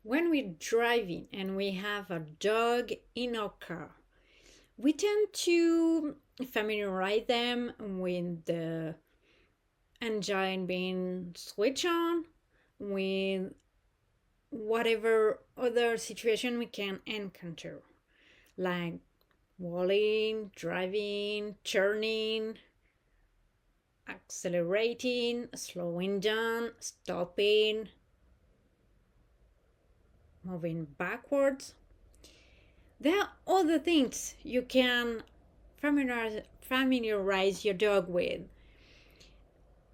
When we're driving and we have a dog in our car, we tend to familiarize them with the engine being switched on, with whatever other situation we can encounter, like walling, driving, turning, accelerating, slowing down, stopping, moving backwards. There are other things you can familiarize your dog with.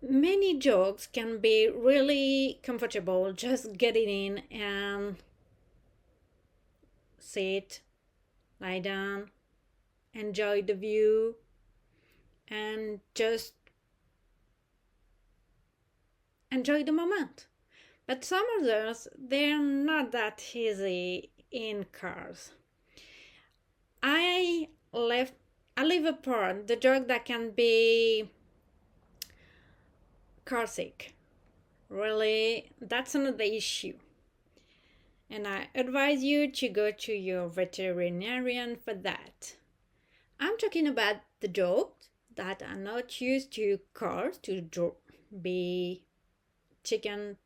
Many dogs can be really comfortable just getting in and sit, lie down, enjoy the view, and just enjoy the moment. But some others, they're not that easy in cars. I left I leave apart the dog that can be car sick. Really, that's another issue. And I advise you to go to your veterinarian for that. I'm talking about the dogs that are not used to cars to be taken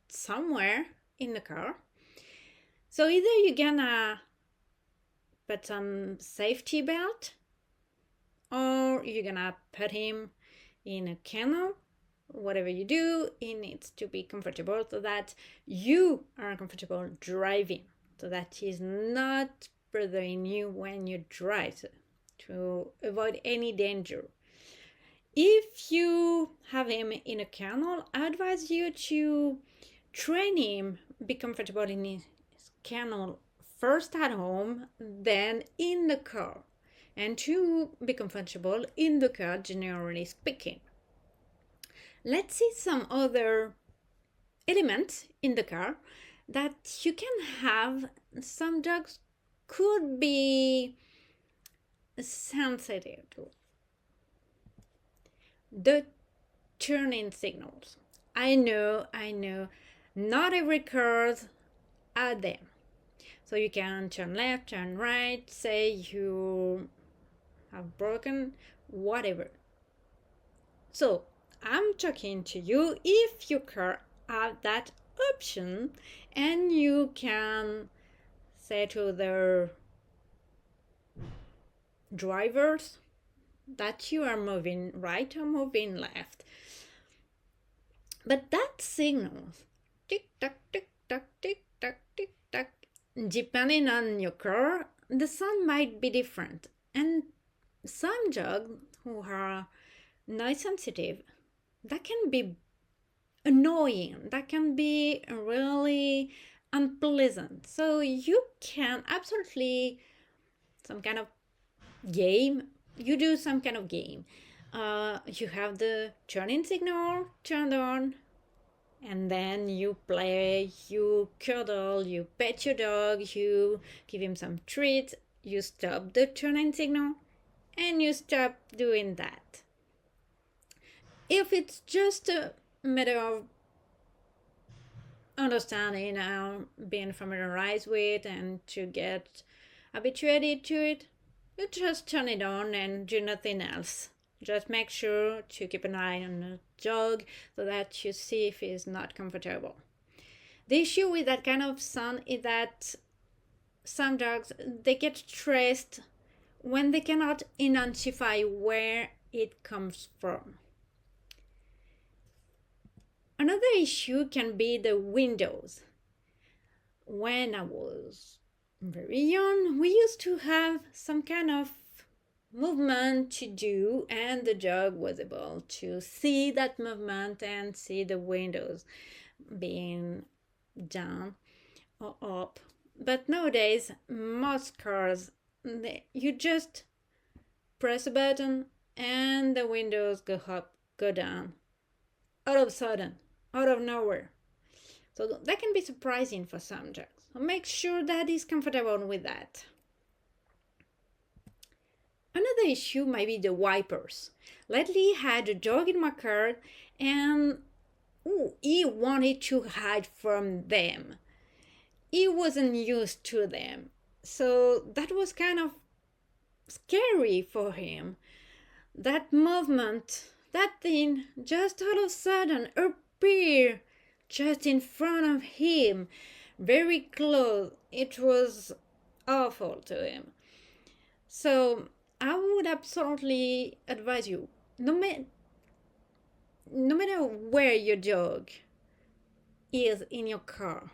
somewhere in the car. So either you're gonna put some safety belt or you're gonna put him in a kennel. Whatever you do, it needs to be comfortable so that you are comfortable driving, so that he's not bothering you when you drive, to avoid any danger. If you have him in a kennel, I advise you to train him, be comfortable in his kennel first at home, then in the car, and to be comfortable in the car, generally speaking. Let's see some other elements in the car that you can have. Some dogs could be sensitive to. The turning signals. I know, not every cars are them. So you can turn left, turn right, say you have broken, whatever. So I'm talking to you if your car have that option, and you can say to the drivers that you are moving right or moving left. But that signals tick tock, tick tock, tick tock, tick tock. Depending on your car, the sound might be different. And some dogs who are noise sensitive, that can be annoying, that can be really unpleasant. So you can absolutely some kind of game, you do some kind of game. You have the turning signal turned on, and then you play, you cuddle, you pet your dog, you give him some treats, you stop the turning signal, and you stop doing that. If it's just a matter of understanding and being familiarized with and to get habituated to it, you just turn it on and do nothing else. Just make sure to keep an eye on the dog so that you see if he's not comfortable. The issue with that kind of sound is that some dogs, they get stressed when they cannot identify where it comes from. Another issue can be the windows. When I was very young, we used to have some kind of movement to do, and the dog was able to see that movement and see the windows being down or up. But nowadays, most cars, you just press a button and the windows go up, go down, all of a sudden, out of nowhere. So that can be surprising for some dogs. So make sure that he's comfortable with that. Another issue might be the wipers. Lately, I had a dog in my car, and he wanted to hide from them. he wasn't used to them. So that was kind of scary for him. That movement, that thing just all of a sudden appeared just in front of him, very close. It was awful to him. So I would absolutely advise you, no matter where your dog is in your car,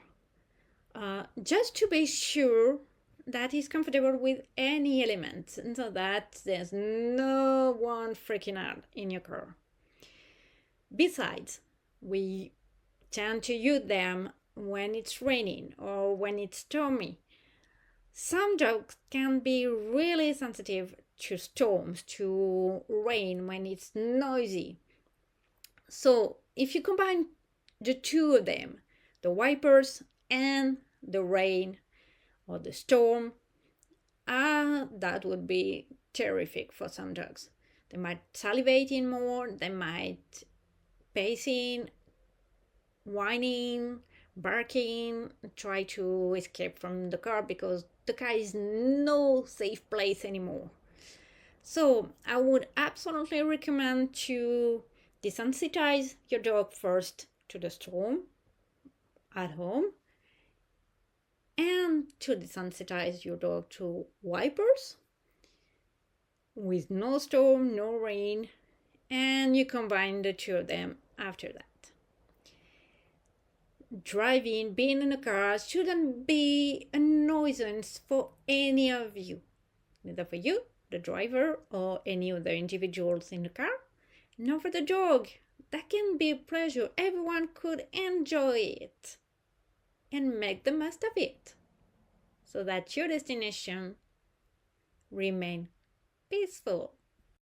just to be sure that he's comfortable with any element so that there's no one freaking out in your car. Besides, we tend to use them when it's raining or when it's stormy. Some dogs can be really sensitive to storms, to rain when it's noisy. So if you combine the two of them, the wipers and the rain or the storm, that would be terrific for some dogs. They might salivating more, they might pacing, whining, barking, try to escape from the car because the car is no safe place anymore. So I would absolutely recommend to desensitize your dog first to the storm at home and to desensitize your dog to wipers with no storm, no rain, and you combine the two of them after that. Driving, being in a car shouldn't be a nuisance for any of you, neither for you, the driver, or any other individuals in the car, nor for the dog. That can be a pleasure. Everyone could enjoy it and make the most of it so that your destination remain peaceful.